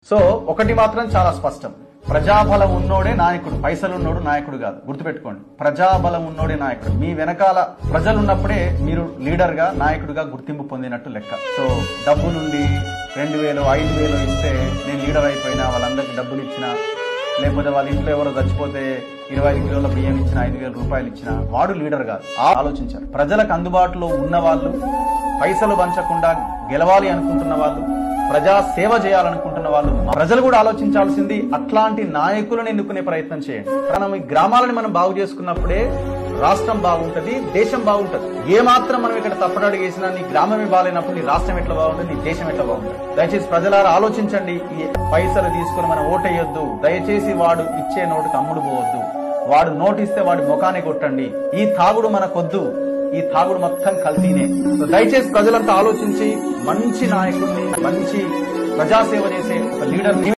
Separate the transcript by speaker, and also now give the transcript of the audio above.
Speaker 1: So ఒకటి మాత్రం చాలా స్పష్టం, ప్రజాబలం ఉన్నోడే నాయకుడు, పైసలు ఉన్నోడు నాయకుడు కాదు. గుర్తుపెట్టుకోండి, ప్రజాబలం ఉన్నోడే నాయకుడు. మీ వెనకాల ప్రజలున్నప్పుడే మీరు లీడర్ గా, నాయకుడిగా గుర్తింపు పొందినట్టు లెక్క. సో డబ్బు నుండి 2000 5000 ఇస్తే నేను లీడర్ అయిపోయినా, వాళ్ళందరికీ డబ్బులు ఇచ్చినా, లేకపోతే వాళ్ళ ఇంట్లో ఎవరో చచ్చిపోతే 25 కిలోల బియ్యం ఇచ్చిన, 5000 రూపాయలు ఇచ్చిన వాడు లీడర్ కాదు. ఆలోచించారు. ప్రజలకు అందుబాటులో ఉన్న వాళ్ళు, పైసలు పంచకుండా గెలవాలి అనుకుంటున్న వాళ్ళు, ప్రజా సేవ చేయాలనుకుంటున్న వాళ్ళు, ప్రజలు కూడా ఆలోచించాల్సింది అట్లాంటి నాయకులను ఎన్నుకునే ప్రయత్నం చేయండి. మనం ఈ గ్రామాలని మనం బాగు చేసుకున్నప్పుడే రాష్ట్రం బాగుంటది, దేశం బాగుంటది. ఏ మాత్రం మనం ఇక్కడ తప్పటడుగు వేసినా నీ గ్రామమే బాగాలేనప్పుడు నీ రాష్ట్రం ఎట్లా బాగుంటుంది, నీ దేశం ఎట్లా బాగుంటుంది? దయచేసి ప్రజలారా ఆలోచించండి. ఈ పైసలు తీసుకుని మనం ఓటేయొద్దు. దయచేసి వాడు ఇచ్చే నోటుకు అమ్ముడు పోవద్దు. వాడు నోటిస్తే వాడి ముఖాన్ని కొట్టండి. ఈ తాగుడు మనకొద్దు. ఈ తాగుడు మొత్తం కల్తీనే. దయచేసి ప్రజలంతా ఆలోచించి మంచి నాయకుడిని, మంచి ప్రజాసేవ చేసే ఒక లీడర్ని